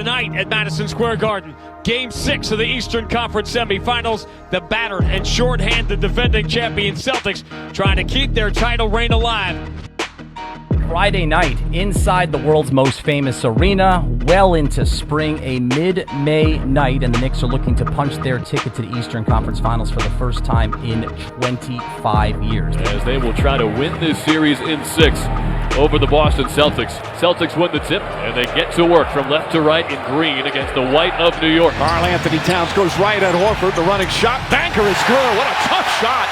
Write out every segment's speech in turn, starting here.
Tonight at Madison Square Garden, Game 6 of the Eastern Conference semifinals, the battered and shorthanded defending champion Celtics trying to keep their title reign alive. Friday night inside the world's most famous arena, well into spring, a mid-May night, and the Knicks are looking to punch their ticket to the Eastern Conference Finals for the first time in 25 years. As they will try to win this series in 6 over the Boston Celtics. Celtics win the tip, and they get to work from left to right in green against the white of New York. Karl-Anthony Towns goes right at Horford. The running shot. Banker is good. What a tough shot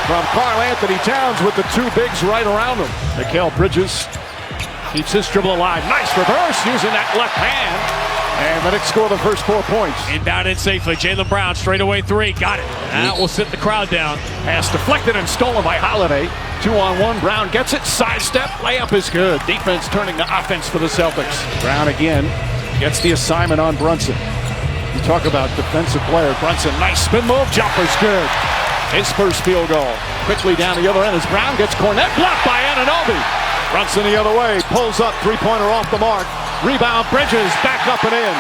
from Karl-Anthony Towns with the two bigs right around him. Mikal Bridges keeps his dribble alive. Nice reverse using that left hand. And the Knicks score the first 4 points. Inbound in safely. Jaylen Brown, straightaway three. Got it. That will sit the crowd down. Pass deflected and stolen by Holiday. 2-on-1. Brown gets it. Sidestep. Layup is good. Defense turning to offense for the Celtics. Brown again gets the assignment on Brunson. You talk about defensive player. Brunson, nice spin move. Jumper's good. His first field goal. Quickly down the other end as Brown gets Cornette. Blocked by Anunoby. Brunson the other way. Pulls up. Three-pointer off the mark. Rebound. Bridges. Back up and in.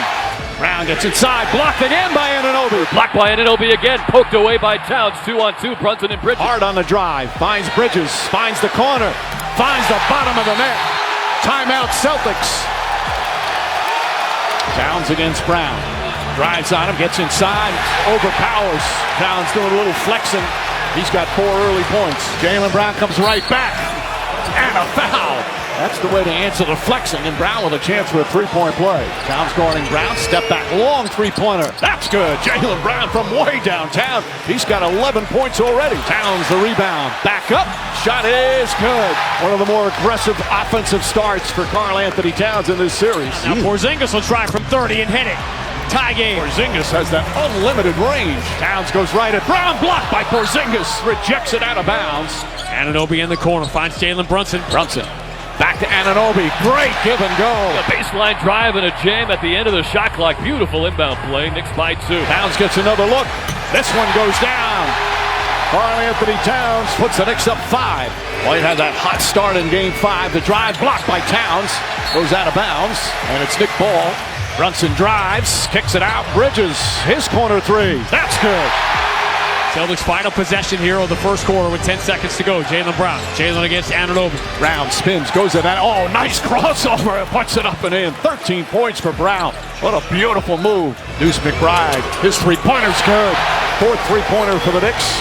Brown gets inside. Blocked again by Anunoby. Blocked by Anunoby again. Poked away by Towns. 2-on-2. Brunson and Bridges. Hard on the drive. Finds Bridges. Finds the corner. Finds the bottom of the net. Timeout Celtics. Towns against Brown. Drives on him. Gets inside. Overpowers. Towns doing a little flexing. He's got 4 early points. Jaylen Brown comes right back. And a foul. That's the way to answer the flexing, and Brown with a chance for a three-point play. Towns guarding Brown, step back, long three-pointer. That's good. Jaylen Brown from way downtown. He's got 11 points already. Towns the rebound. Back up. Shot is good. One of the more aggressive offensive starts for Karl-Anthony Towns in this series. Now Porzingis will try from 30 and hit it. Tie game. Porzingis has that unlimited range. Towns goes right at Brown. Blocked by Porzingis. Rejects it out of bounds. Anunoby in the corner. Finds Jalen Brunson. Back to Anunoby. Great give and go. A baseline drive and a jam at the end of the shot clock. Beautiful inbound play. Knicks by 2. Towns gets another look. This one goes down. Karl-Anthony Towns puts the Knicks up 5. White had that hot start in Game 5. The drive blocked by Towns. Goes out of bounds. And it's Nick Ball. Brunson drives. Kicks it out. Bridges. His corner three. That's good. Celtics final possession here of the first quarter with 10 seconds to go. Jaylen Brown. Jaylen against Anunoby. Brown spins, goes at that. Oh, nice crossover. Puts it up and in. 13 points for Brown. What a beautiful move. Deuce McBride. His three-pointer's good. 4th three-pointer for the Knicks.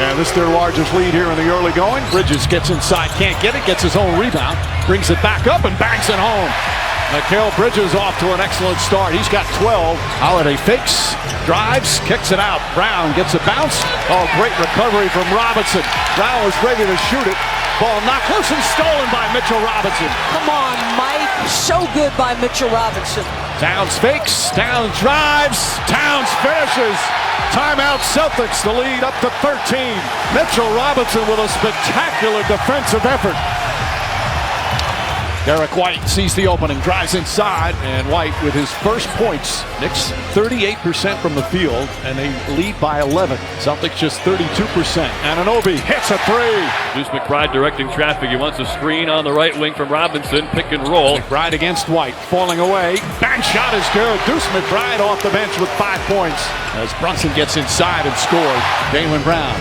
And this is their largest lead here in the early going. Bridges gets inside, can't get it, gets his own rebound. Brings it back up and banks it home. Mikal Bridges off to an excellent start. He's got 12. Holiday fakes, drives, kicks it out. Brown gets a bounce. Oh, great recovery from Robinson. Brown was ready to shoot it. Ball knocked loose and stolen by Mitchell Robinson. Come on, Mike. So good by Mitchell Robinson. Towns fakes, Towns drives, Towns finishes. Timeout Celtics, the lead up to 13. Mitchell Robinson with a spectacular defensive effort. Derek White sees the opening, drives inside, and White with his first points. Knicks 38% from the field, and they lead by 11. Celtics just 32%. Anunoby hits a three. Deuce McBride directing traffic. He wants a screen on the right wing from Robinson. Pick and roll. McBride against White, falling away. Bank shot is good. Deuce McBride off the bench with 5 points. As Brunson gets inside and scores. Jaylen Brown.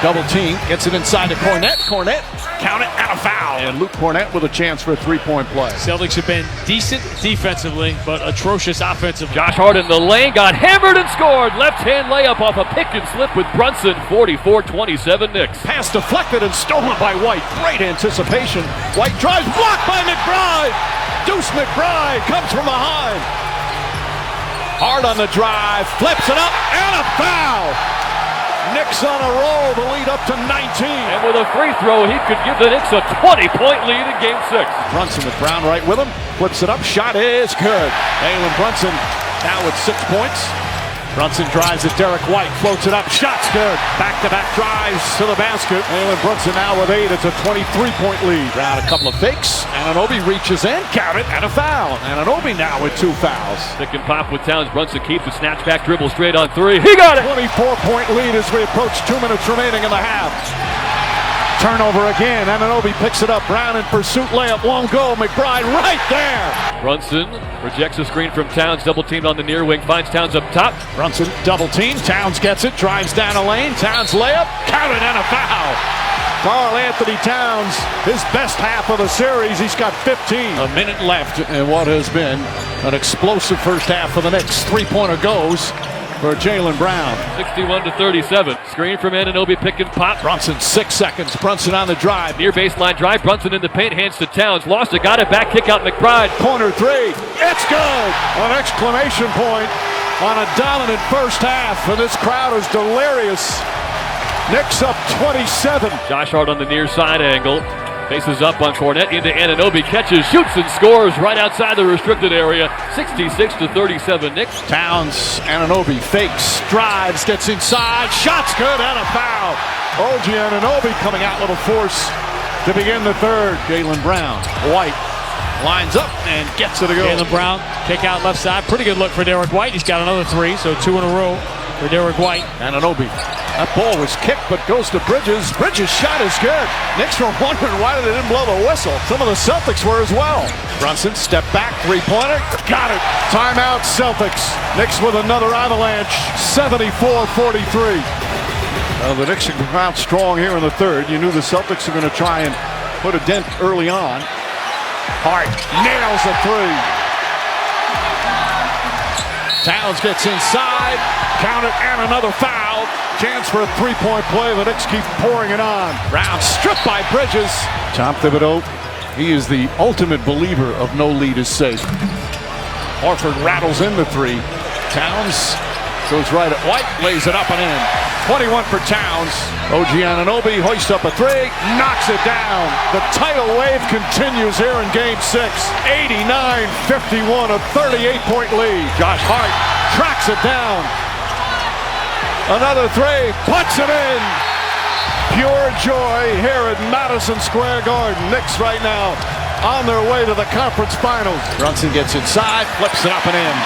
Double team, gets it inside to Cornette. Cornette, count it, and a foul. And Luke Cornette with a chance for a three-point play. Celtics have been decent defensively, but atrocious offensively. Josh Hart in the lane, got hammered and scored. Left-hand layup off a pick and slip with Brunson. 44-27 Knicks. Pass deflected and stolen by White. Great anticipation. White drives, blocked by McBride. Deuce McBride comes from behind. Hard on the drive, flips it up, and a foul. Knicks on a roll, the lead up to 19. And with a free throw, he could give the Knicks a 20-point lead in Game 6. Brunson with Brown right with him. Flips it up, shot is good. Jaylen Brunson now with 6 points. Brunson drives at Derek White, floats it up, shot's good. Back-to-back drives to the basket. Jaylen Brunson now with 8, it's a 23-point lead. Brown a couple of fakes, Anunoby reaches in, count it, and a foul. Anunoby now with 2 fouls. Pick and pop with Towns. Brunson keeps the snatchback dribble straight on 3. He got it! 24-point lead as we approach 2 minutes remaining in the half. Turnover again. Anunoby picks it up. Brown in pursuit. Layup won't go. McBride right there. Brunson rejects a screen from Towns. Double teamed on the near wing. Finds Towns up top. Brunson double team. Towns gets it. Drives down a lane. Towns layup. Counted and a foul. Karl Anthony Towns, his best half of the series. He's got 15. A minute left in what has been an explosive first half for the Knicks. Three-pointer goes for Jaylen Brown. 61-37. Screen from Anunoby, pick and pop. Brunson, 6 seconds. Brunson on the drive. Near baseline drive. Brunson in the paint, hands to Towns. Lost it, got it back. Kick out McBride. Corner three. It's good. An exclamation point on a dominant first half. And this crowd is delirious. Knicks up 27. Josh Hart on the near side angle. Faces up on Cornette into Anunoby. Catches, shoots, and scores right outside the restricted area. 66-37 Knicks. Towns, Anunoby fakes, drives, gets inside. Shot's good and a foul. OG Anunoby coming out with a force to begin the third. Jaylen Brown, White lines up and gets it to go. Jaylen Brown, kick out left side. Pretty good look for Derek White. He's got another three, so 2 in a row for Derek White. Anunoby. That ball was kicked but goes to Bridges. Bridges' shot is good. Knicks were wondering why they didn't blow the whistle. Some of the Celtics were as well. Brunson, step back, three-pointer. Got it. Timeout Celtics. Knicks with another avalanche. 74-43. The Knicks have come out strong here in the third. You knew the Celtics are going to try and put a dent early on. Hart nails a three. Towns gets inside. Count it and another foul. Chance for a three-point play. The Knicks keep pouring it on. Brown stripped by Bridges. Tom Thibodeau, he is the ultimate believer of no lead is safe. Horford rattles in the three. Towns goes right at White, lays it up and in. 21 for Towns. OG Anunoby hoists up a three, knocks it down. The tidal wave continues here in Game 6. 89-51, a 38-point lead. Josh Hart tracks it down. Another three, puts it in. Pure joy here at Madison Square Garden. Knicks right now on their way to the conference finals. Brunson gets inside, flips it up and in.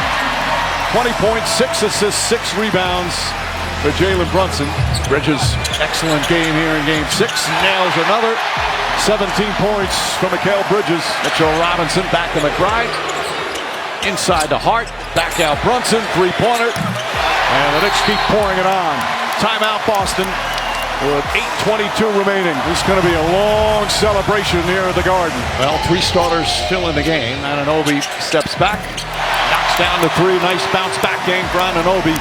20 points, 6 assists, 6 rebounds for Jalen Brunson. Bridges, excellent game here in Game 6. Nails another. 17 points from Mikal Bridges. Mitchell Robinson back to McBride. Inside to Hart. Back out Brunson. Three-pointer. And the Knicks keep pouring it on. Timeout Boston with 8:22 remaining. This is going to be a long celebration here at the Garden. Well, 3 starters still in the game. Anunoby steps back. Knocks down the three. Nice bounce back game for Anunoby.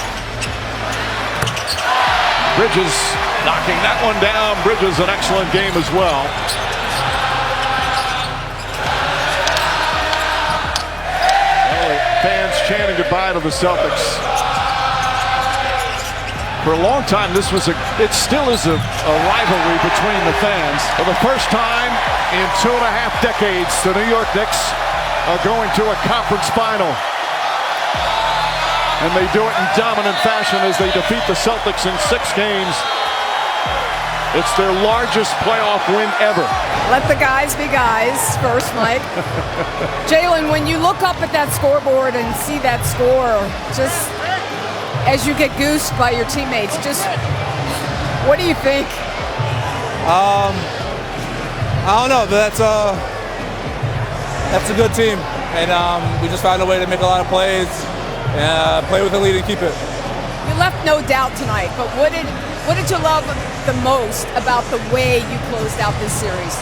Bridges knocking that one down. Bridges an excellent game as well. Fans chanting goodbye to the Celtics. For a long time, it still is a rivalry between the fans. For the first time in 2.5 decades, the New York Knicks are going to a conference final. And they do it in dominant fashion as they defeat the Celtics in 6 games. It's their largest playoff win ever. Let the guys be guys first, Mike. Jalen, when you look up at that scoreboard and see that score, just as you get goosed by your teammates, just what do you think? I don't know, but that's a good team, and we just found a way to make a lot of plays, play with the lead and keep it. You left no doubt tonight, but what did you love the most about the way you closed out this series?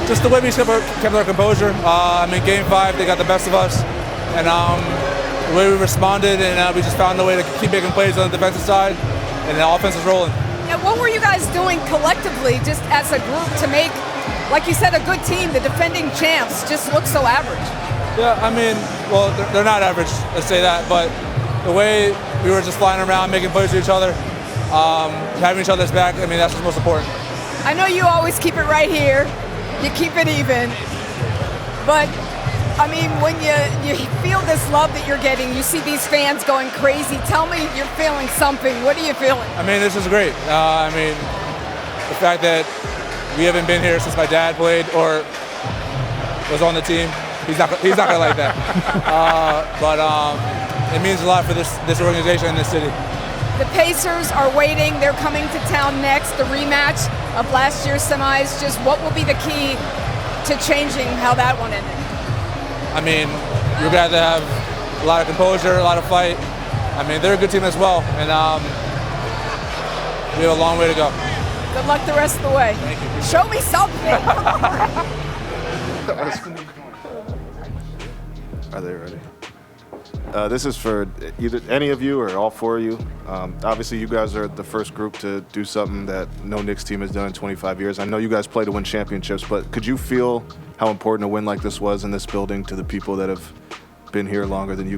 Just the way we kept our composure. Game 5, they got the best of us, and the way we responded, and we just found a way to keep making plays on the defensive side, and the offense is rolling. Now, what were you guys doing collectively, just as a group, to make, like you said, a good team? The defending champs just look so average. Yeah, well, they're not average, let's say that, but the way we were just flying around, making plays with each other, having each other's back, that's what's most important. I know you always keep it right here. You keep it even. But, when you feel this love that you're getting, you see these fans going crazy. Tell me you're feeling something. What are you feeling? This is great. The fact that we haven't been here since my dad played or was on the team, he's not gonna like that. But it means a lot for this organization and this city. The Pacers are waiting. They're coming to town next. The rematch of last year's semis. Just what will be the key to changing how that one ended? I mean, you're going to have a lot of composure, a lot of fight. I mean, they're a good team as well, and we have a long way to go. Good luck the rest of the way. Thank you. Show me something. Are they ready? This is for either any of you or all four of you. Obviously, you guys are the first group to do something that no Knicks team has done in 25 years. I know you guys play to win championships, but could you feel how important a win like this was in this building to the people that have been here longer than you guys?